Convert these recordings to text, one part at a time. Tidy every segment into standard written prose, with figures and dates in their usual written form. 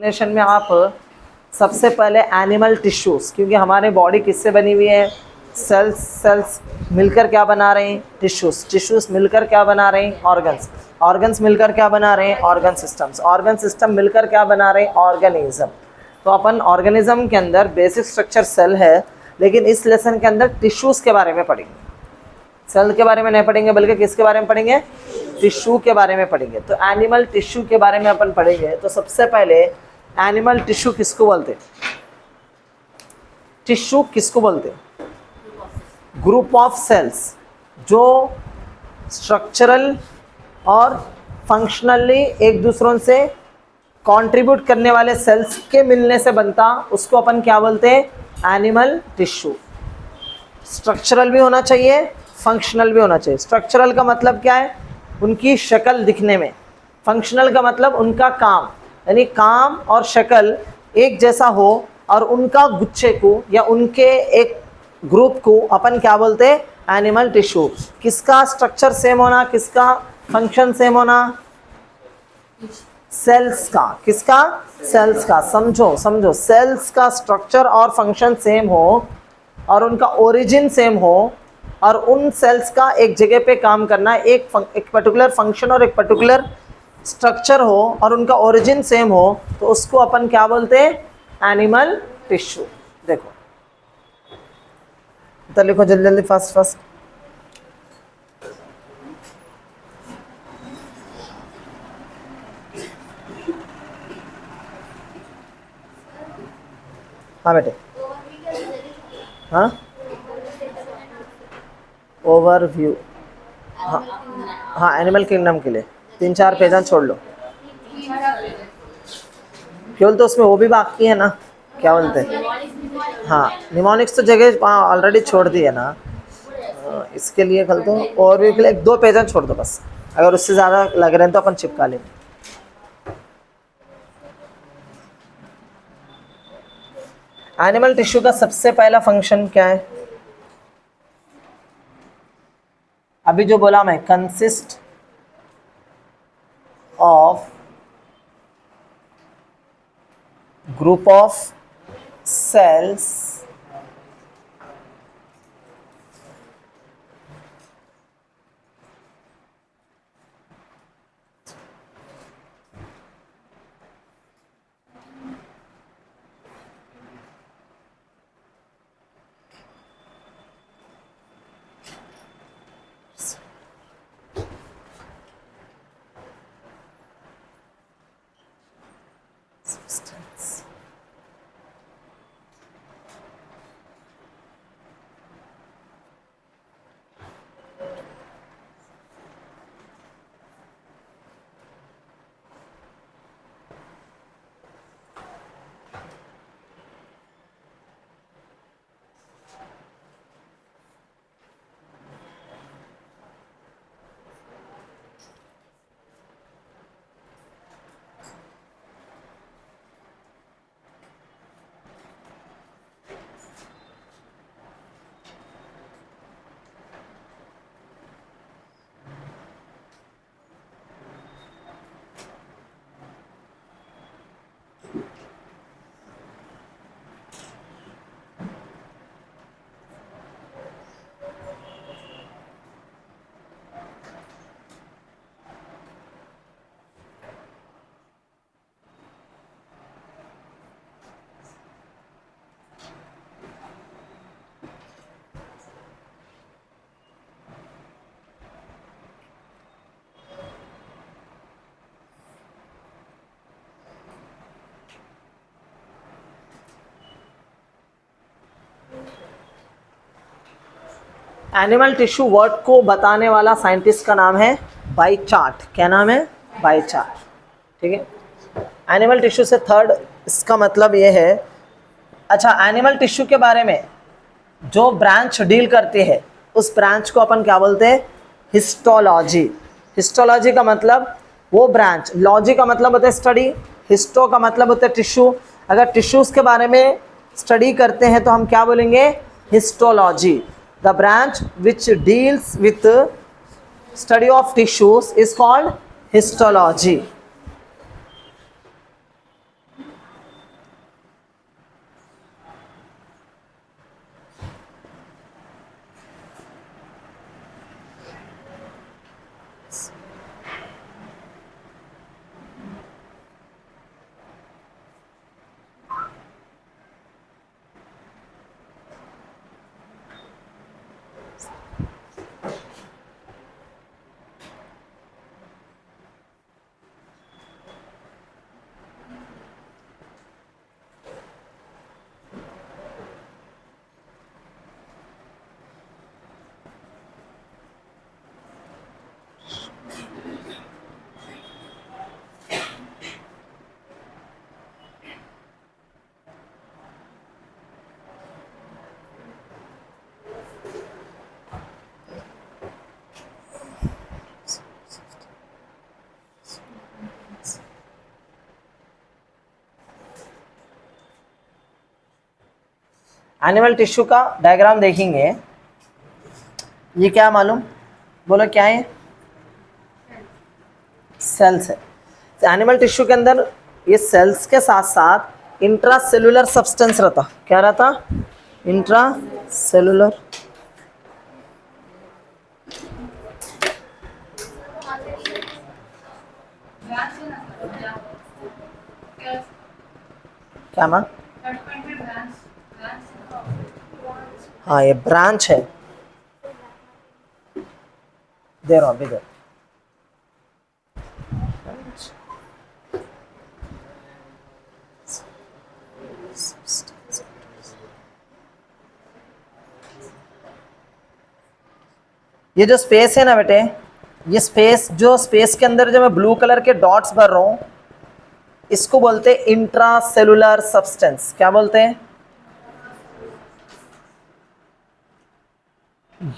Definition में आप सबसे पहले एनिमल टिश्यूज़, क्योंकि हमारे बॉडी किससे बनी हुई है, सेल्स मिलकर क्या बना रहे हैं, टिश्यूज़ मिलकर क्या बना रहे हैं, ऑर्गन्स मिलकर क्या बना रहे हैं, ऑर्गन सिस्टम मिलकर क्या बना रहे हैं, ऑर्गेनिज्म। तो अपन ऑर्गेनिज्म के अंदर बेसिक स्ट्रक्चर सेल है, लेकिन इस लेसन के अंदर टिश्यूज़ के बारे में पढ़ेंगे। सेल के बारे में नहीं पढ़ेंगे, बल्कि किसके बारे में पढ़ेंगे, टिश्यू के बारे में पढ़ेंगे। तो एनिमल टिश्यू के बारे में अपन पढ़ेंगे। तो सबसे पहले एनिमल टिश्यू किसको बोलते हैं, टिश्यू किसको बोलते हैं, ग्रुप ऑफ सेल्स जो स्ट्रक्चरल और फंक्शनली एक दूसरों से कंट्रीब्यूट करने वाले सेल्स के मिलने से बनता, उसको अपन क्या बोलते हैं, एनिमल टिश्यू। स्ट्रक्चरल भी होना चाहिए, फंक्शनल भी होना चाहिए। स्ट्रक्चरल का मतलब क्या है, उनकी शक्ल दिखने में। फंक्शनल का मतलब उनका काम, यानी काम और शक्ल एक जैसा हो, और उनका गुच्छे को या उनके एक ग्रुप को अपन क्या बोलते हैं, एनिमल टिश्यू। किसका स्ट्रक्चर सेम होना, किसका फंक्शन सेम होना, सेल्स का। किसका, सेल्स का। समझो सेल्स का स्ट्रक्चर और फंक्शन सेम हो, और उनका ओरिजिन सेम हो, और उन सेल्स का एक जगह पे काम करना, एक पर्टिकुलर फंक्शन और एक पर्टिकुलर स्ट्रक्चर हो, और उनका ओरिजिन सेम हो, तो उसको अपन क्या बोलते हैं, एनिमल टिश्यू। देखो तो लिखो जल्दी जल्दी, फास्ट। हाँ बेटे, हाँ ओवरव्यू, हाँ एनिमल किंगडम के लिए 3-4 पेज छोड़ लो। केवल तो उसमें वो भी बाकी है ना, क्या बोलते हैं, हाँ निमोनिक्स तो जगह ऑलरेडी छोड़ दी है ना। इसके लिए कल तो ओवरव्यू के लिए 1-2 पेज छोड़ दो बस, अगर उससे ज़्यादा लग रहे हैं तो अपन चिपका लेंगे। एनिमल टिश्यू का सबसे पहला फंक्शन क्या है, अभी जो बोला मैं, consist of group of cells substance। Animal tissue word को बताने वाला साइंटिस्ट का नाम है बाइचार्ट। क्या नाम है, बाइचार्ट। ठीक है, एनिमल टिश्यू से थर्ड इसका मतलब ये है, अच्छा एनिमल टिश्यू के बारे में जो ब्रांच डील करती है, उस ब्रांच को अपन क्या बोलते हैं, हिस्टोलॉजी। हिस्टोलॉजी का मतलब वो ब्रांच, लॉजी का मतलब होता है स्टडी, हिस्टो का मतलब होता है टिश्यू। अगर टिश्यूज़ के बारे में स्टडी करते हैं तो हम क्या बोलेंगे, histology. The branch which deals with study of tissues is called histology. Animal tissue का डायग्राम देखेंगे, ये क्या मालूम, बोलो क्या है, सेल्स है। एनिमल टिश्यू के अंदर ये सेल्स के साथ साथ इंट्रा सेलुलर सब्सटेंस रहता, क्या रहता, इंट्रा सेलुलर, क्या मां, हाँ ये ब्रांच है, दे रहा हूँ इधर, ये जो स्पेस है ना बेटे, ये स्पेस, जो स्पेस के अंदर जो मैं ब्लू कलर के डॉट्स भर रहा हूं, इसको बोलते हैं इंट्रा सेलुलर सब्सटेंस। क्या बोलते हैं,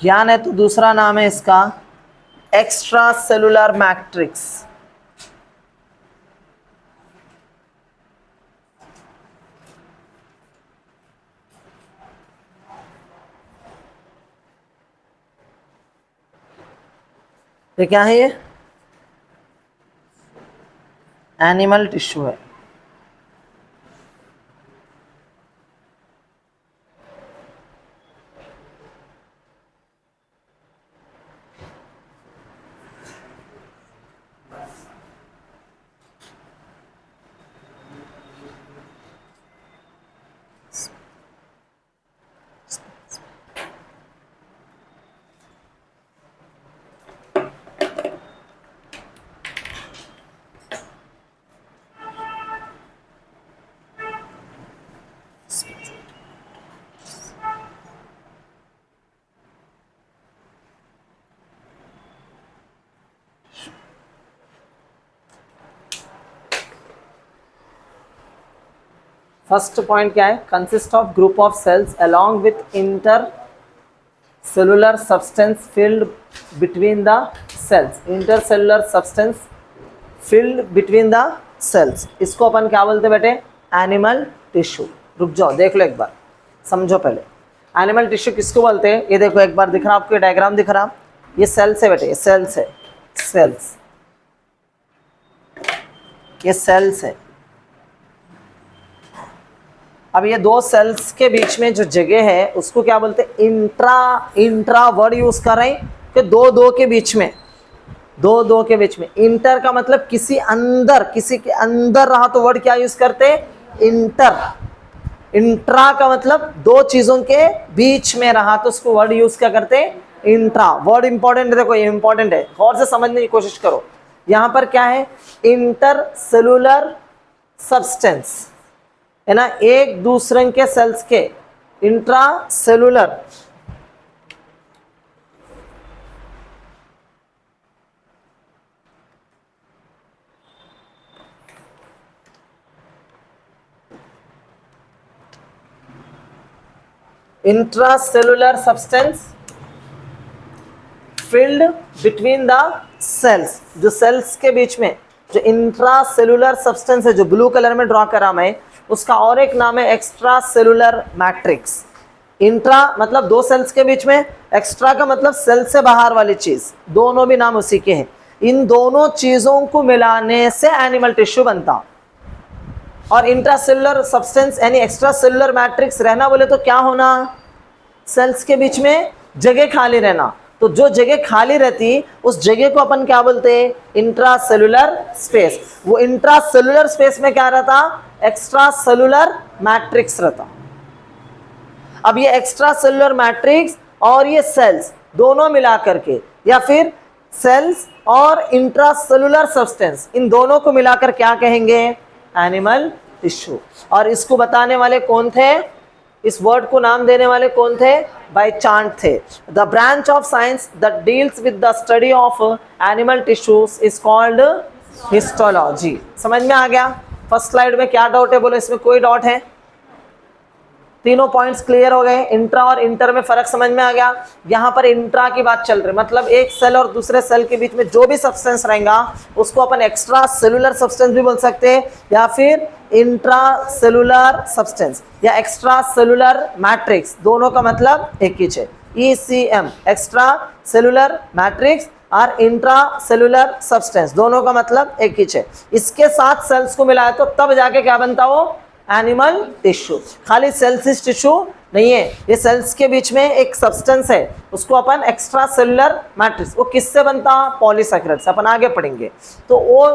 या नहीं तो दूसरा नाम है इसका एक्स्ट्रा सेलुलर मैट्रिक्स। ये क्या है, ये एनिमल टिश्यू है। फर्स्ट पॉइंट क्या है, consist of group of cells along with intercellular substance filled between the cells, intercellular substance filled between the cells, इसको अपन क्या बोलते हैं बेटे, एनिमल टिश्यू। रुक जाओ, देख लो एक बार, समझो पहले, एनिमल टिश्यू किसको बोलते हैं। ये देखो एक बार दिख रहा आपको डायग्राम दिख रहा, ये सेल्स है बेटे, ये सेल्स है, सेल्स, ये सेल्स है। अब ये दो सेल्स के बीच में जो जगह है उसको क्या बोलते हैं, इंट्रा वर्ड यूज कर रहे हैं कि दो के बीच में, दो के बीच में। इंटर का मतलब किसी अंदर, किसी के अंदर रहा तो वर्ड क्या यूज करते हैं, इंटर। इंट्रा का मतलब दो चीजों के बीच में रहा तो उसको वर्ड यूज क्या करते हैं, इंट्रा। वर्ड इंपॉर्टेंट है, देखो ये इंपॉर्टेंट है, गौर से समझने की कोशिश करो। यहां पर क्या है, इंटर सेलुलर सब्सटेंस है ना, एक दूसरे के सेल्स के, intracellular, intracellular substance filled between the cells, जो सेल्स के बीच में जो इंट्रासेलुलर सब्सटेंस है, जो ब्लू कलर में ड्रॉ करा मैं, उसका और एक नाम है एक्स्ट्रा सेलुलर मैट्रिक्स। इंट्रा मतलब दो सेल्स के बीच में, एक्स्ट्रा का मतलब सेल से बाहर वाली चीज, दोनों भी नाम उसी के हैं। इन दोनों चीजों को मिलाने से एनिमल टिश्यू बनता। और इंट्रासेलुलर सब्सटेंस यानी एक्स्ट्रा सेलुलर मैट्रिक्स रहना बोले तो क्या होना, सेल्स के बीच में जगह खाली रहना। तो जो जगह खाली रहती उस जगह को अपन क्या बोलते हैं, इंट्रासेलुलर स्पेस। वो इंट्रासेलुलर स्पेस में क्या रहता, एक्स्ट्रा सेलुलर मैट्रिक्स रहता। अब ये एक्स्ट्रा सेलुलर मैट्रिक्स और ये सेल्स दोनों मिला करके, या फिर सेल्स और इंट्रासेलुलर सब्सटेंस, इन दोनों को मिलाकर क्या कहेंगे, एनिमल टिश्यू। और इसको बताने वाले कौन थे, इस वर्ड को नाम देने वाले कौन थे, बाय चांट थे। The branch of science that deals with the study of animal tissues is called histology. समझ में आ गया। फर्स्ट स्लाइड में क्या डाउट है, बोलो इसमें कोई डाउट है, तीनों पॉइंट्स क्लियर हो गए। इंट्रा और इंटर में फर्क समझ में आ गया। यहाँ पर इंट्रा की बात चल रही, मतलब एक सेल और दूसरे सेल के बीच में जो भी सब्सटेंस रहेगा उसको अपन एक्स्ट्रा सेलुलर सब्सटेंस भी बोल सकते हैं, या फिर इंट्रा सेलुलर सब्सटेंस या एक्स्ट्रा सेलुलर मैट्रिक्स, दोनों का मतलब एक ही है। ECM एक्स्ट्रा सेलुलर मैट्रिक्स और इंट्रा सेलुलर सब्सटेंस, दोनों का मतलब एक ही है। इसके साथ सेल्स को मिलाया तो तब जाके क्या बनता हो, एनिमल टिश्यू। खाली सेल्स टिश्यू नहीं है, ये सेल्स के बीच में एक सब्सटेंस है, उसको अपन एक्स्ट्रा सेलुलर मैट्रिक्स, वो किससे बनता, पॉलीसैकेराइड से, अपन आगे पढ़ेंगे। तो वो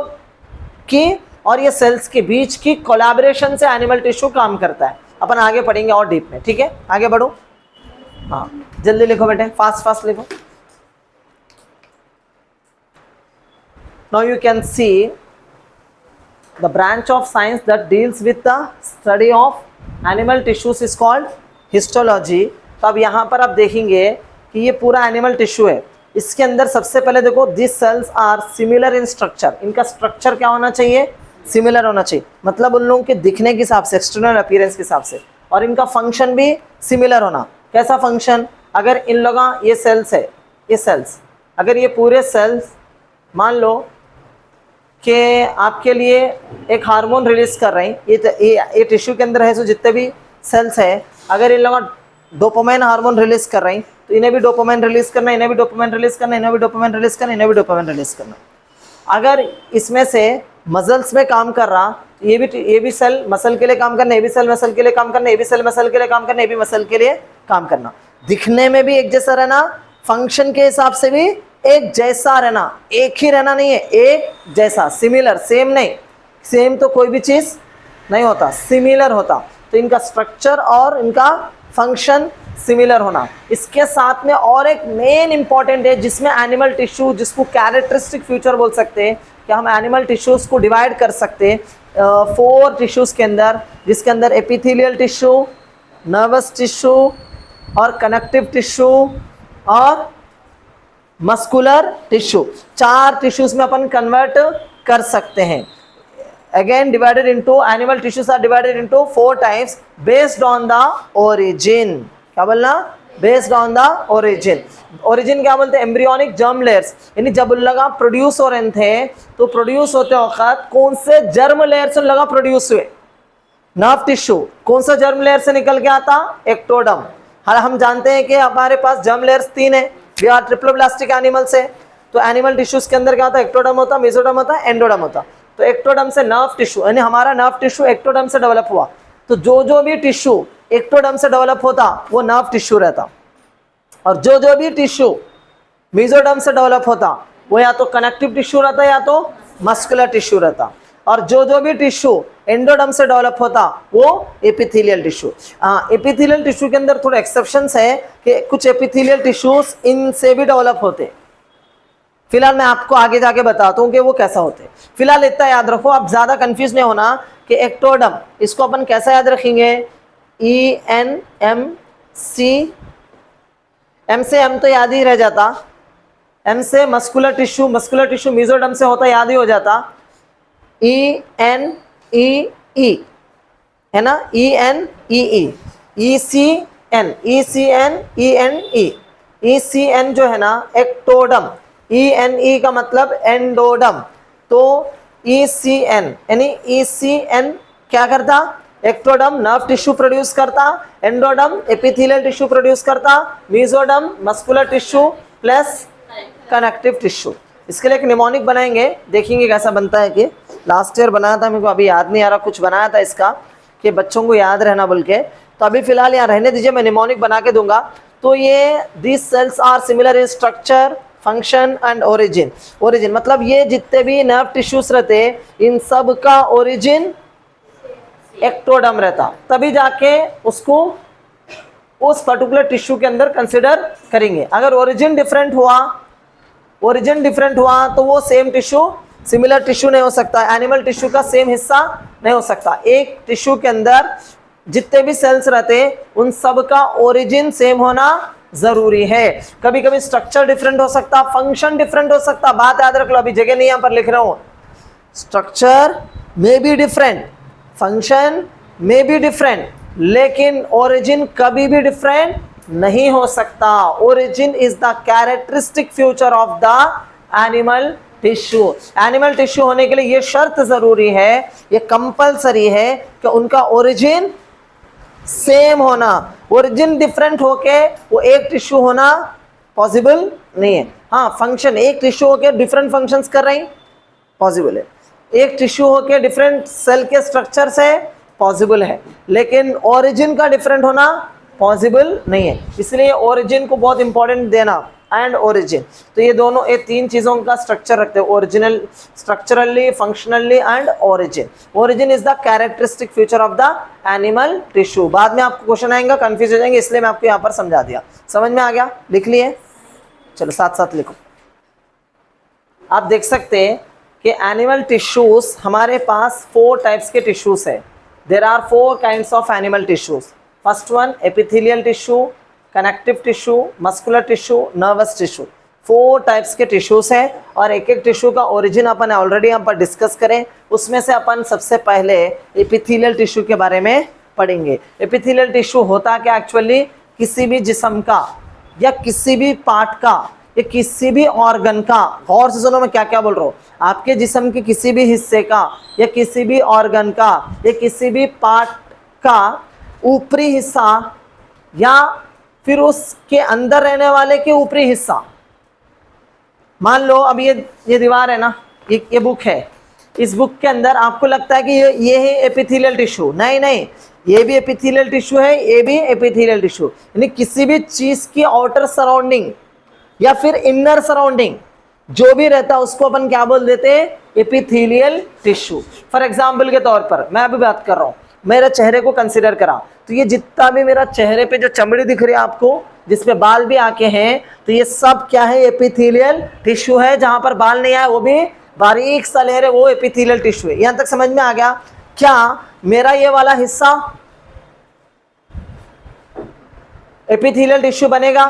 की और ये सेल्स के बीच की कोलैबोरेशन से एनिमल टिश्यू काम करता है, अपन आगे पढ़ेंगे और डीप में। ठीक है, आगे बढ़ो। हाँ जल्दी लिखो बेटे, फास्ट फास्ट लिखो। Now you can see the branch of science that deals with the study of animal tissues is called histology। तो अब यहाँ पर आप देखेंगे कि ये पूरा एनिमल टिश्यू है। इसके अंदर सबसे पहले देखो, this cells are similar in structure. इनका स्ट्रक्चर क्या होना चाहिए, सिमिलर होना चाहिए, मतलब उन लोगों के दिखने के हिसाब से, एक्सटर्नल अपीयरेंस के हिसाब से, और इनका फंक्शन भी सिमिलर होना। कैसा फंक्शन, अगर इन लोगों ये सेल्स है, ये सेल्स, अगर ये पूरे सेल्स मान लो कि आपके लिए एक हार्मोन रिलीज कर रहे हैं, ये टिश्यू के अंदर है, सो जितने भी सेल्स है, अगर इन लोगों डोपामाइन हार्मोन रिलीज कर रहे हैं तो इन्हें भी डोपामाइन रिलीज करना, इन्हें भी डोपामाइन रिलीज करना, इन्हें भी डोपामाइन रिलीज करना, इन्हें भी डोपामाइन रिलीज करना। अगर इसमें से मसल्स में काम कर रहा, ये भी सेल मसल के लिए काम करना, ये भी सेल मसल के लिए काम करना, ये भी सेल मसल के लिए काम करना, ये भी मसल के लिए काम करना। दिखने में भी एक जैसा रहना, फंक्शन के हिसाब से भी एक जैसा रहना, एक ही रहना नहीं है, एक जैसा, सिमिलर, सेम नहीं, सेम तो कोई भी चीज़ नहीं होता, सिमिलर होता। तो इनका स्ट्रक्चर और इनका फंक्शन सिमिलर होना। इसके साथ में और एक मेन इंपॉर्टेंट है जिसमें एनिमल टिश्यू, जिसको कैरेक्टरिस्टिक फीचर बोल सकते हैं, कि हम एनिमल टिश्यूज़ को डिवाइड कर सकते हैं 4 टिश्यूज़ के अंदर, जिसके अंदर एपिथेलियल टिश्यू, नर्वस टिश्यू और कनेक्टिव टिश्यू और मस्कुलर टिश्यू। 4 टिश्यूज में अपन कन्वर्ट कर सकते हैं। Again divided into, animal tissues are divided into 4 types based on the origin. क्या बोलना, based on the origin. Origin क्या बोलते हैं, एम्ब्रियोनिक जर्म लेयर्स, यानी जब उन लगा प्रोड्यूस हो रहे थे तो प्रोड्यूस होते वक्त कौन से जर्म लेयर से लगा प्रोड्यूस हुए, नर्व टिश्यू। कौन सा जर्म लेयर से निकल के आता, एक्टोडर्म। हाँ हम जानते हैं कि हमारे पास जर्म लेयर्स 3 है, वी आर ट्रिप्लोब्लास्टिक एनिमल्स है। तो एनिमल टिश्यूज के अंदर क्या होता है, एक्टोडर्म होता, मेसोडर्म होता, एंडोडर्म होता। तो एक्टोडर्म से नर्व टिश्यू, यानी हमारा नर्व टिश्यू एक्टोडर्म से डेवलप हुआ। तो जो भी टिश्यू एक्टोडर्म से डेवलप होता वो नर्व टिश्यू रहता, और जो भी टिश्यू मेसोडर्म से डेवलप होता वो या तो कनेक्टिव टिश्यू रहता या तो मस्कुलर टिश्यू रहता, और जो भी टिश्यू एंडोडर्म से डेवलप होता वो एपिथेलियल टिश्यू। एपिथेलियल टिश्यू के अंदर थोड़े एक्सेप्शंस है कि कुछ एपिथेलियल टिश्यूज इनसे भी डेवलप होते। फिलहाल मैं आपको आगे जाके बताता हूँ कि वो कैसा होते। फिलहाल इतना याद रखो, आप ज़्यादा कंफ्यूज नहीं होना कि एक्टोडर्म, इसको अपन कैसा याद रखेंगे, ENMC, M से M तो याद ही रह जाता, M से muscular tissue, muscular tissue mesoderm से होता, याद ही हो जाता। ENEE है ना, ENEE, ECN, ECN, ECN जो है ना एक्टोडम, ENE का मतलब एंडोडम। तो ECN यानी ECN क्या करता, एक्टोडम नर्व टिश्यू प्रोड्यूस करता, एंडोडम एपिथेलियल टिश्यू प्रोड्यूस करता, mesoderm muscular tissue plus connective tissue. इसके लिए एक निमोनिक बनाएंगे, देखेंगे कैसा बनता है। कि लास्ट ईयर बनाया था, मेरे को अभी याद नहीं आ रहा, कुछ बनाया था इसका कि बच्चों को याद रहना बोल के, तो अभी फिलहाल यहाँ रहने दीजिए, मैं निमोनिक बना के दूंगा। तो ये this cells are similar in structure, function and origin. Origin मतलब ये जितने भी नर्व टिश्यूज रहते इन सब का ओरिजिन एक्टोडर्म रहता, तभी जाके उसको उस पर्टिकुलर टिश्यू के अंदर कंसिडर करेंगे। अगर ओरिजिन डिफरेंट हुआ तो वो सेम टिश्यू, सिमिलर टिश्यू नहीं हो सकता, एनिमल टिश्यू का सेम हिस्सा नहीं हो सकता। एक टिश्यू के अंदर जितने भी सेल्स रहते उन सब का ओरिजिन सेम होना जरूरी है। कभी कभी स्ट्रक्चर डिफरेंट हो सकता, फंक्शन डिफरेंट हो सकता, बात याद रख लो, अभी जगह नहीं यहाँ पर लिख रहा हूँ। Structure may be different, function may be different, लेकिन ओरिजिन कभी भी डिफरेंट नहीं हो सकता। Origin is the characteristic feature of the animal tissue. Animal tissue होने के लिए ये शर्त जरूरी है, ये कंपलसरी है कि उनका ओरिजिन सेम होना। ओरिजिन डिफरेंट होके वो एक टिश्यू होना पॉसिबल नहीं है। हाँ, फंक्शन एक टिश्यू होके डिफरेंट फंक्शंस कर रही पॉसिबल है, एक टिश्यू होके डिफरेंट सेल के स्ट्रक्चर से पॉसिबल है, लेकिन ओरिजिन का डिफरेंट होना पॉसिबल नहीं है। इसलिए ओरिजिन को बहुत इंपॉर्टेंट देना, एंड ओरिजिन। तो ये दोनों, ये तीन चीज़ों का स्ट्रक्चर रखते हैं, original, structurally, functionally and origin. Origin is the characteristic feature of the animal tissue. बाद में आपको क्वेश्चन आएगा, कंफ्यूज हो जाएंगे, इसलिए मैं आपको यहाँ पर समझा दिया। समझ में आ गया? लिख लिए? चलो साथ साथ लिखो। आप देख सकते हैं कि एनिमल टिश्यूज, हमारे पास 4 टाइप्स के टिश्यूज है। There are 4 kinds of animal tissues. First one epithelial tissue, connective tissue, muscular tissue, nervous tissue. 4 types के टिश्यूज हैं, और एक एक टिश्यू का ओरिजिन अपन ऑलरेडी यहाँ पर डिस्कस करें। उसमें से अपन सबसे पहले एपिथेलियल टिश्यू के बारे में पढ़ेंगे। एपिथेलियल टिश्यू होता क्या एक्चुअली, किसी भी जिस्म का या किसी भी पार्ट का या किसी भी ऑर्गन का, और से सुनो मैं क्या क्या बोल रहा हूँ, आपके जिस्म के किसी भी हिस्से का या किसी भी ऑर्गन का या किसी भी पार्ट का ऊपरी हिस्सा या फिर उसके अंदर रहने वाले के ऊपरी हिस्सा। मान लो अब ये दीवार है ना, ये बुक है, इस बुक के अंदर आपको लगता है कि ये है एपिथेलियल टिश्यू। नहीं नहीं, ये भी एपिथेलियल टिश्यू है, ये भी एपिथेलियल टिश्यू। यानी किसी भी चीज की आउटर सराउंडिंग या फिर इनर सराउंडिंग जो भी रहता है उसको अपन क्या बोल देते हैं, एपिथेलियल टिश्यू। फॉर एग्जाम्पल के तौर पर मैं अभी बात कर रहा हूँ, मेरे चेहरे को कंसीडर करा, तो ये जितना भी मेरा चेहरे पे जो चमड़ी दिख रही है आपको, जिसमें बाल भी आके हैं, तो ये सब क्या है, एपिथेलियल टिश्यू है। जहां पर बाल नहीं आया वो भी बारीक सा लेयर है, वो एपिथेलियल टिश्यू है। यहां तक समझ में आ गया? क्या मेरा ये वाला हिस्सा एपिथेलियल टिश्यू बनेगा?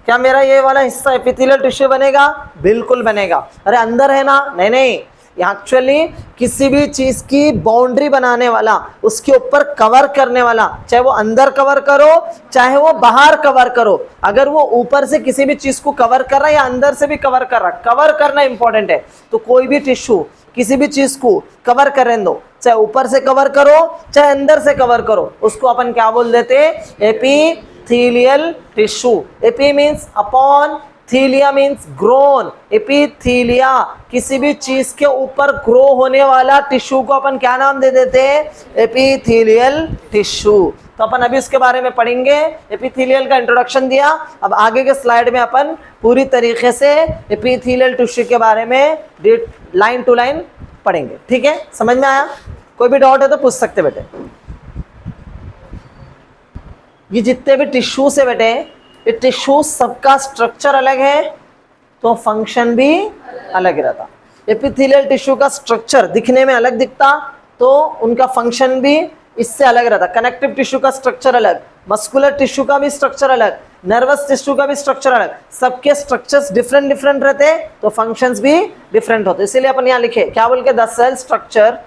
क्या मेरा ये वाला हिस्सा एपिथेलियल टिश्यू बनेगा? बिल्कुल बनेगा। अरे अंदर है ना? नहीं नहीं, एक्चुअली किसी भी चीज की बाउंड्री बनाने वाला, उसके ऊपर कवर करने वाला, चाहे वो अंदर कवर करो चाहे वो बाहर कवर करो, अगर वो ऊपर से किसी भी चीज को कवर कर रहा है या अंदर से भी कवर कर रहा है, कवर करना इंपॉर्टेंट है। तो कोई भी टिश्यू किसी भी चीज को कवर करने दो, चाहे ऊपर से कवर करो चाहे अंदर से कवर करो, उसको अपन क्या बोल देते हैं, epithelial tissue. Epi means upon, thelia means grown. Epithelia किसी भी चीज के ऊपर ग्रो होने वाला टिश्यू को अपन क्या नाम दे देते हैं, एपिथेलियल टिश्यू। तो अपन अभी उसके बारे में पढ़ेंगे। एपिथेलियल का इंट्रोडक्शन दिया, अब आगे के स्लाइड में अपन पूरी तरीके से एपिथेलियल टिश्यू के बारे में लाइन टू लाइन पढ़ेंगे। ठीक है, समझ में आया? कोई भी डाउट है तो पूछ सकते बेटे। ये जितने भी टिश्यूज है बेटे, ये टिश्यू सबका स्ट्रक्चर अलग है तो फंक्शन भी अलग रहता। एपिथेलियल टिश्यू का स्ट्रक्चर दिखने में अलग दिखता तो उनका फंक्शन भी इससे अलग रहता। कनेक्टिव टिश्यू का स्ट्रक्चर अलग, मस्कुलर टिश्यू का भी स्ट्रक्चर अलग, नर्वस टिश्यू का भी स्ट्रक्चर अलग, सबके स्ट्रक्चर्स डिफरेंट डिफरेंट रहते तो फंक्शंस भी डिफरेंट होते। इसीलिए अपन यहाँ लिखे क्या बोल के, the cell structure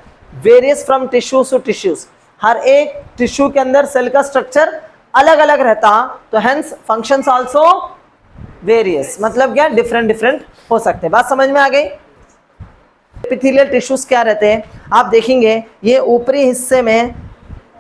various from tissues to tissues. हर एक टिश्यू के अंदर सेल का स्ट्रक्चर अलग अलग रहता, तो हेंस फंक्शंस आल्सो वेरियस, मतलब क्या, डिफरेंट डिफरेंट हो सकते हैं। बात समझ में आ गई? एपिथेलियल टिश्यूज क्या रहते हैं आप देखेंगे, ये ऊपरी हिस्से में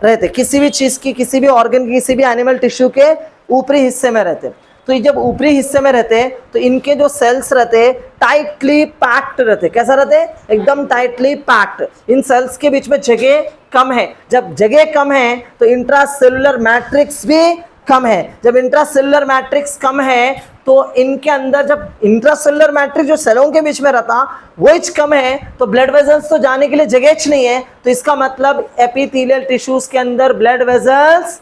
रहते, किसी भी चीज की, किसी भी ऑर्गन की, किसी भी एनिमल टिश्यू के ऊपरी हिस्से में रहते। तो ये जब ऊपरी हिस्से में रहते तो इनके जो सेल्स रहते टाइटली पैक्ड रहते। कैसा रहते? एकदम टाइटली पैक्ड। इन सेल्स के बीच में जगह कम है। जब जगह कम है तो इंट्रासेलुलर मैट्रिक्स भी कम है। जब इंट्रासेलुलर मैट्रिक्स कम है तो इनके अंदर, जब इंट्रासेलुलर मैट्रिक्स जो सेलों के बीच में रहता वो कम है तो ब्लड वेजल्स तो जाने के लिए जगह नहीं है, तो इसका मतलब एपिथेलियल टिश्यूज के अंदर ब्लड वेजल्स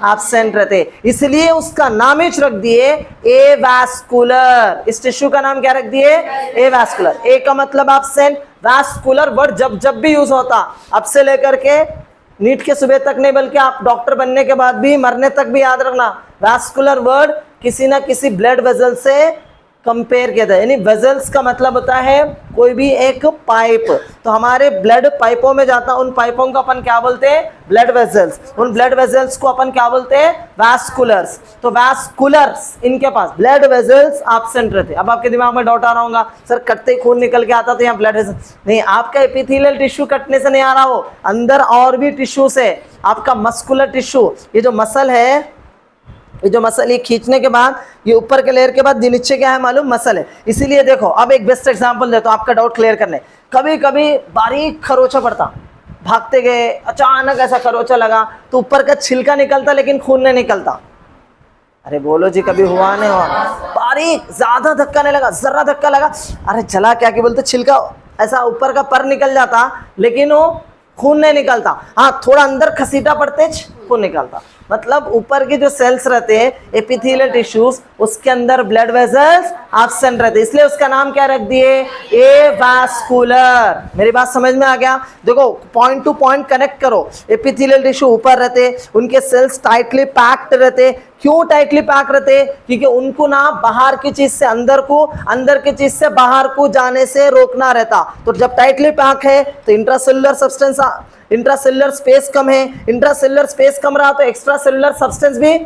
एब्सेंट रहते, इसलिए उसका नाम ही रख दिए एवास्कुलर। इस टिश्यू का नाम क्या रख दिए? एवास्कुलर। ए का मतलब एब्सेंट, वास्कुलर वर्ड जब जब भी यूज होता, अब से लेकर के नीट के सुबह तक नहीं बल्कि आप डॉक्टर बनने के बाद भी, मरने तक भी याद रखना, वास्कुलर वर्ड किसी ना किसी ब्लड वेजल से कंपेयर किया था, यानी वेजल्स का मतलब होता है कोई भी एक पाइप, तो हमारे ब्लड पाइपों में जाता, उन पाइपों को अपन क्या बोलते हैं, ब्लड वेजल्स, उन ब्लड वेजल्स को अपन क्या बोलते हैं, वैस्कुलर्स। तो वैस्कुलर्स इनके पास, ब्लड वेजल्स एब्सेंट रहते। अब आपके दिमाग में डाउट आ रहा होगा, सर कटते ही खून निकल के आता तो यहाँ ब्लड वेजल्स नहीं, आपका एपिथेलियल टिश्यू कटने से नहीं आ रहा, हो अंदर और भी टिश्यूज है, आपका मस्कुलर टिश्यू, ये जो मसल है, ये जो मसल, ये खींचने के बाद ये ऊपर के लेयर के बाद ये नीचे क्या है मालूम, मसल है। इसीलिए देखो, अब एक बेस्ट एग्जांपल देता हूं आपका डाउट क्लियर करने। कभी कभी बारीक खरोचा पड़ता, भागते गए अचानक ऐसा खरोचा लगा तो ऊपर का छिलका निकलता लेकिन खून नहीं निकलता। अरे बोलो जी, कभी हुआ नहीं हुआ? बारीक, ज्यादा धक्का नहीं लगा, जरा धक्का लगा, अरे चला क्या कि बोलते, छिलका ऐसा ऊपर का पर निकल जाता लेकिन वो खून नहीं निकलता। हाँ, थोड़ा अंदर खसीटा पड़ते खून निकलता। मतलब ऊपर के जो सेल्स रहते हैं एपिथेलियल टिश्यूज, उसके अंदर ब्लड वेजल्स एब्सेंट रहते, इसलिए उसका नाम क्या रख दिए, एवास्कुलर। मेरी बात समझ में आ गया? देखो, पॉइंट टू पॉइंट कनेक्ट करो। एपिथेलियल टिश्यू ऊपर रहते, उनके सेल्स टाइटली पैक्ड रहते। क्यों टाइटली पैक रहते? क्योंकि उनको ना बाहर की चीज से अंदर को, अंदर की चीज से बाहर को जाने से रोकना रहता। तो जब टाइटली पैक है तो इंट्रासेलुलर सब्सटेंस, इंट्रासेलुलर स्पेस कम है, इंट्रासेलुलर स्पेस कम रहा तो एक्स्ट्रा सेलुलर सब्सटेंस भी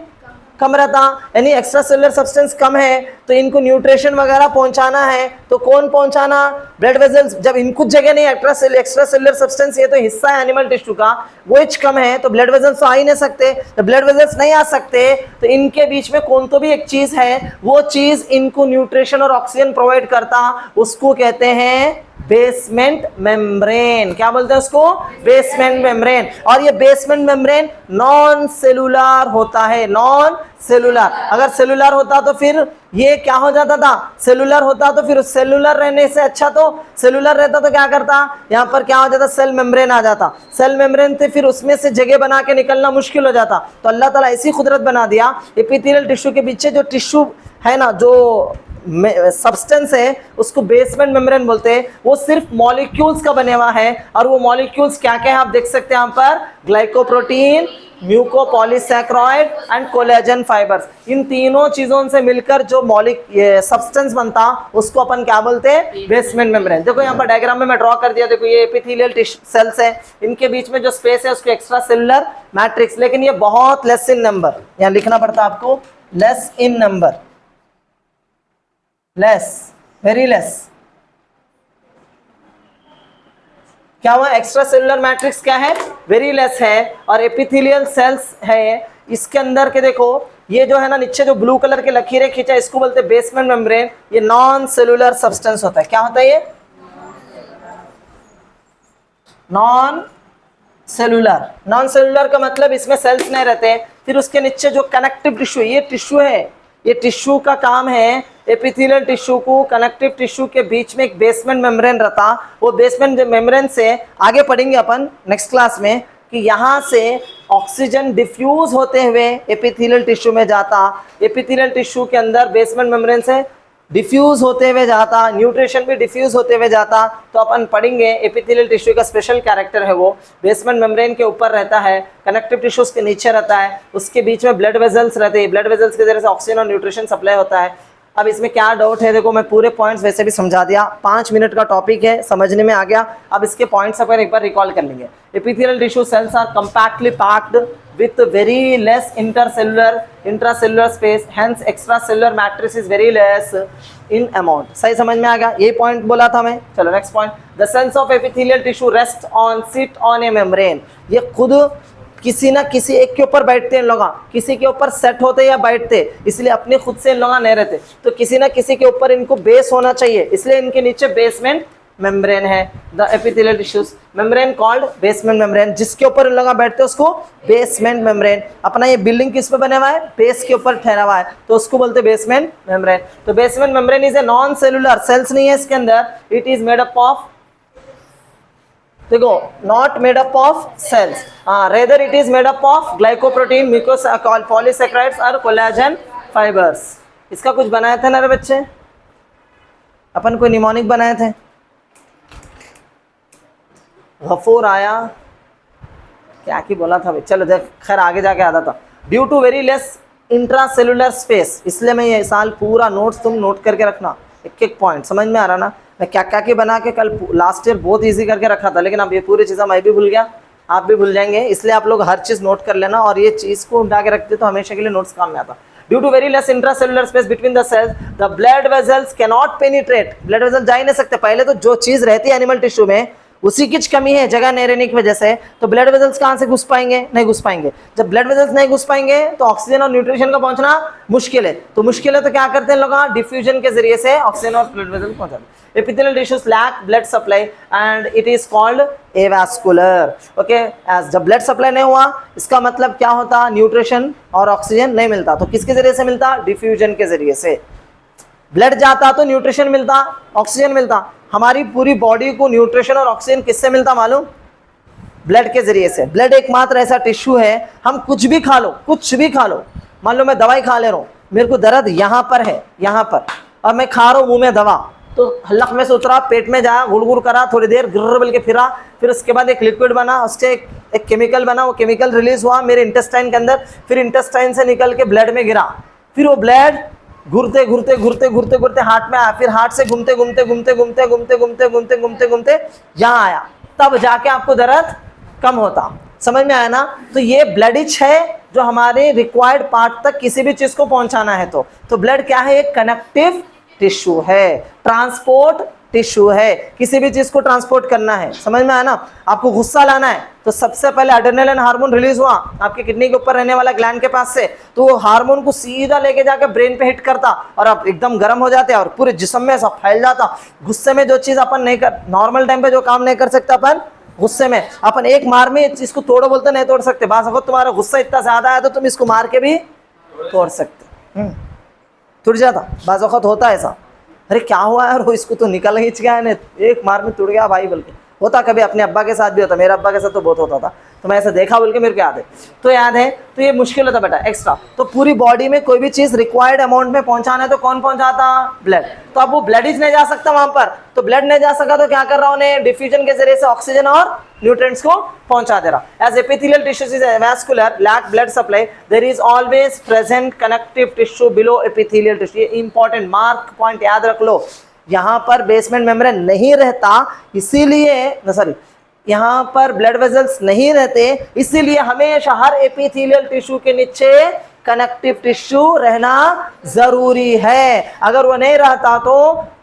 कम रहता, यानी एक्स्ट्रा सेलुलर सब्सटेंस कम है तो इनको न्यूट्रिशन वगैरह पहुंचाना है तो कौन पहुंचाना, ब्लड वेजल्स। जब इनको जगह नहीं, एक्स्ट्रा सेलुलर सब्सटेंस ये तो हिस्सा है एनिमल टिश्यू का, वो इच कम है तो ब्लड वेजल्स तो आ ही नहीं सकते। तो ब्लड वेजल्स नहीं आ सकते तो इनके बीच में कौन तो भी एक चीज है, वो चीज इनको न्यूट्रिशन और ऑक्सीजन प्रोवाइड करता, उसको कहते हैं बेसमेंट मेम्ब्रेन। क्या बोलते हैं उसको, बेसमेंट मेम्ब्रेन। और ये बेसमेंट मेम्ब्रेन नॉन सेलुलर होता है, नॉन सेलुलर। अगर सेलुलर होता तो फिर ये क्या हो जाता था, सेलुलर होता तो फिर सेलुलर रहने से अच्छा, तो सेलुलर रहता तो क्या करता, यहाँ पर क्या हो जाता, सेल मेम्ब्रेन आ जाता। सेल मेम्ब्रेन थे फिर उसमें से जगह बना के निकलना मुश्किल हो जाता। तो अल्लाह ताला ऐसी कुदरत बना दिया, एपिथेलियल टिश्यू के पीछे जो टिश्यू है ना, जो सब्सटेंस है उसको बेसमेंट मेम्ब्रेन बोलते हैं। वो सिर्फ मॉलिक्यूल्स का बने हुआ है, और वो मॉलिक्यूल्स क्या क्या है आप देख सकते हैं यहाँ पर, glycoprotein, mucopolysaccharide and collagen fibres. इन तीनों चीजों से मिलकर जो सब्सटेंस बनता उसको अपन क्या बोलते हैं, बेसमेंट मेम्ब्रेन। देखो यहाँ पर डायग्राम में मैं ड्रॉ कर दिया, देखो ये एपिथेलियल सेल्स है, इनके बीच में जो स्पेस है उसको एक्स्ट्रा सेलुलर मैट्रिक्स, लेकिन ये बहुत लेस इन नंबर, यहाँ लिखना पड़ता आपको less in number, less, very less. क्या हुआ, एक्स्ट्रा सेलुलर मैट्रिक्स क्या है, वेरी लेस है। और एपिथेलियल सेल्स है, इसके अंदर के देखो ये जो है ना नीचे जो ब्लू कलर के लकीरें खींचा, इसको बोलते हैं बेसमेंट मेम्ब्रेन। ये नॉन सेलुलर सब्सटेंस होता है। क्या होता है ये, नॉन सेलुलर। नॉन सेलुलर का मतलब इसमें सेल्स नहीं रहते। फिर उसके नीचे जो कनेक्टिव टिश्यू, ये टिश्यू है, ये टिश्यू का काम है एपिथेलियल टिश्यू को कनेक्टिव टिश्यू के बीच में एक बेसमेंट मेम्ब्रेन रहता। वो बेसमेंट मेम्ब्रेन से आगे पढ़ेंगे अपन नेक्स्ट क्लास में कि यहाँ से ऑक्सीजन डिफ्यूज होते हुए एपिथेलियल टिश्यू में जाता, एपिथेलियल टिश्यू के अंदर बेसमेंट मेम्ब्रेन से डिफ्यूज होते हुए जाता, न्यूट्रिशन भी डिफ्यूज होते हुए जाता। तो अपन पढ़ेंगे एपिथेलियल टिश्यू का स्पेशल कैरेक्टर है, वो बेसमेंट मेम्ब्रेन के ऊपर रहता है, कनेक्टिव टिश्यूज के नीचे रहता है, उसके बीच में ब्लड वेजल्स रहते हैं, ब्लड वेजल्स के जरिए से ऑक्सीजन और न्यूट्रिशन सप्लाई होता है। अब इसमें क्या डाउट है, देखो मैं पूरे पॉइंट्स वैसे भी समझा दिया, 5 मिनट का टॉपिक है, समझने में आ गया। अब इसके पॉइंट्स अपन एक बार रिकॉल कर लेंगे। Epithelial tissue cells are compactly packed with very less intracellular space, hence extracellular matrix is very less in amount। सही समझ में आ गया, ये पॉइंट बोला था मैं। चलो next point, the cells of epithelial tissue rest on a membrane। ये खुद किसी ना किसी एक के ऊपर बैठते हैं लोग, किसी के ऊपर सेट होते या बैठते, इसलिए अपने खुद से इन लोग नहीं रहते, तो किसी ना किसी के ऊपर इनको बेस होना चाहिए, इसलिए इनके नीचे बेसमेंट मेम्ब्रेन है। The epithelial tissues membrane called basement membrane, जिसके ऊपर इन लोग बैठते हैं उसको बेसमेंट मेम्ब्रेन। अपना ये बिल्डिंग किस पे बना हुआ है, बेस के ऊपर ठहरा हुआ है, तो उसको बोलते हैं बेसमेंट मेम्ब्रेन। तो basement membrane is a non cellular, cells नहीं है इसके अंदर, it is made up of, देखो not made up of cells, rather it is made up of glycoprotein, mucopolysaccharides और कोलेजन फाइबर्स। इसका कुछ बनाए थे ना रे बच्चे, अपन कोई निमोनिक बनाए थे, गफूर आया क्या की बोला था भाई, चलो देख खैर आगे जाके आता था। Due to very less intracellular space, इसलिए मैं ये साल पूरा नोट्स तुम नोट करके रखना, एक एक पॉइंट समझ में आ रहा ना। मैं क्या क्या की बना के कल लास्ट ईयर बहुत इजी करके रखा था, लेकिन अब ये पूरी चीज़ें मैं भी भूल गया, आप भी भूल जाएंगे, इसलिए आप लोग हर चीज़ नोट कर लेना, और ये चीज़ को उठा के रखते तो हमेशा के लिए नोट्स काम में आता। Due to very less intracellular space between the cells the blood vessels can not penetrate, blood vessel जा ही नहीं सकते। पहले तो जो चीज़ रहती है एनिमल टिश्यू में उसी की कमी है, जगह नहीं रहने की वजह से, तो ब्लड वेजल्स कहाँ से घुस पाएंगे, नहीं घुस पाएंगे। जब ब्लड वेजल्स नहीं घुस पाएंगे तो ऑक्सीजन और न्यूट्रिशन का पहुंचना मुश्किल है, तो मुश्किल है तो क्या करते हैं लोग, डिफ्यूजन के जरिए से ऑक्सीजन और ब्लड वेजल पहुंचाते हैं। epithelial tissues lack blood supply and it is called avascular, okay। जब ब्लड सप्लाई नहीं हुआ इसका मतलब क्या होता, न्यूट्रिशन और ऑक्सीजन नहीं मिलता, तो किसके जरिए से मिलता, डिफ्यूजन के जरिए से। ब्लड जाता तो न्यूट्रिशन मिलता, ऑक्सीजन मिलता। हमारी पूरी बॉडी को न्यूट्रिशन और ऑक्सीजन किससे मिलता मालूम, ब्लड के जरिए से। ब्लड एकमात्र ऐसा टिश्यू है, हम कुछ भी खा लो, कुछ भी खा लो, मान लो मैं दवाई खा ले रहा हूँ, मेरे को दर्द यहाँ पर है, यहाँ पर, और मैं खा रहा हूँ मुंह में दवा, तो हल्क में से उतरा, पेट में जाया, गुड़ करा, थोड़ी देर गिर बल के फिरा, फिर उसके बाद एक लिक्विड बना, उससे एक केमिकल बना, वो केमिकल रिलीज हुआ मेरे इंटेस्टाइन के अंदर, फिर इंटेस्टाइन से निकल के ब्लड में गिरा, फिर वो ब्लड घूरते घूरते घूरते घूरते घूरते हार्ट में आया, फिर हार्ट से घूमते घूमते घूमते घूमते घूमते घूमते घूमते घूमते घूमते यहाँ आया, तब जाके आपको दर्द कम होता। समझ में आया ना। तो ये ब्लडिच है जो हमारे रिक्वायर्ड पार्ट तक किसी भी चीज को पहुंचाना है। तो ब्लड क्या है, एक कनेक्टिव टिश्यू है, ट्रांसपोर्ट टिश्यू है, किसी भी चीज को ट्रांसपोर्ट करना है। समझ में आया ना। आपको गुस्सा लाना है तो सबसे पहले एड्रेनलिन हार्मोन रिलीज हुआ आपके किडनी के ऊपर रहने वाला ग्लैंड के पास से, तो वो हार्मोन को सीधा लेके जाकर ब्रेन पे हिट करता और आप एकदम गर्म हो जाते और पूरे जिस्म में सब फैल जाता। गुस्से में जो चीज अपन नहीं कर, नॉर्मल टाइम पे जो काम नहीं कर सकता अपन गुस्से में, अपन एक मार में इसको तोड़ो बोलते नहीं तोड़ सकते। बात अगर तुम्हारा गुस्सा इतना ज्यादा है तो तुम इसको मार के भी तोड़ सकते, टूट जाता। बाज़ वक़्त होता है ऐसा, अरे क्या हुआ यार, वो इसको तो निकल ही गया है, एक मार में टूट गया भाई, बल्कि होता कभी अपने अब्बा के साथ भी होता, मेरे अब्बा के साथ तो बहुत होता था, तो मैं ऐसा देखा बोल के मेरे को याद है। तो याद है, तो ये मुश्किल होता बेटा एक्स्ट्रा। तो पूरी बॉडी में कोई भी चीज़ रिक्वायर्ड अमाउंट में पहुंचाना है तो कौन पहुंचाता, ब्लड। तो अब वो ब्लड ही नहीं जा सकता वहां पर, तो ब्लड नहीं जा सका तो क्या कर रहा उन्हें, डिफ्यूजन के जरिए से ऑक्सीजन और न्यूट्रिएंट्स को पहुंचा दे रहा। As epithelial tissues is vascular, lack blood supply, there is always present connective tissue below epithelial tissue. ये इंपॉर्टेंट मार्क पॉइंट याद रख लो, यहाँ पर बेसमेंट मेम्ब्रेन नहीं रहता, इसीलिए सॉरी यहाँ पर ब्लड वेजल्स नहीं रहते, इसीलिए हमेशा हर एपिथेलियल टिश्यू के नीचे कनेक्टिव टिश्यू रहना जरूरी है। अगर वो नहीं रहता तो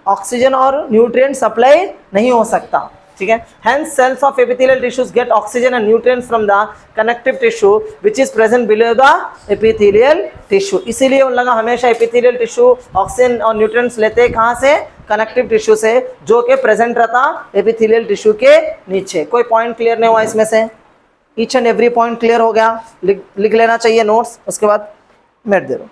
ऑक्सीजन और न्यूट्रिएंट सप्लाई नहीं हो सकता, ठीक है। Hence cells of epithelial tissues get oxygen and nutrients from the connective tissue which is present below the epithelial tissue। इसीलिए उन लोग हमेशा epithelial tissue ऑक्सीजन और न्यूट्रिएंट्स लेते हैं कहाँ से, कनेक्टिव टिश्यू से, जो कि प्रेजेंट रहता एपिथेलियल टिश्यू के नीचे। कोई पॉइंट क्लियर नहीं हुआ इसमें से, each and every point clear हो गया, लिख लेना चाहिए नोट्स, उसके बाद मिट दे दो।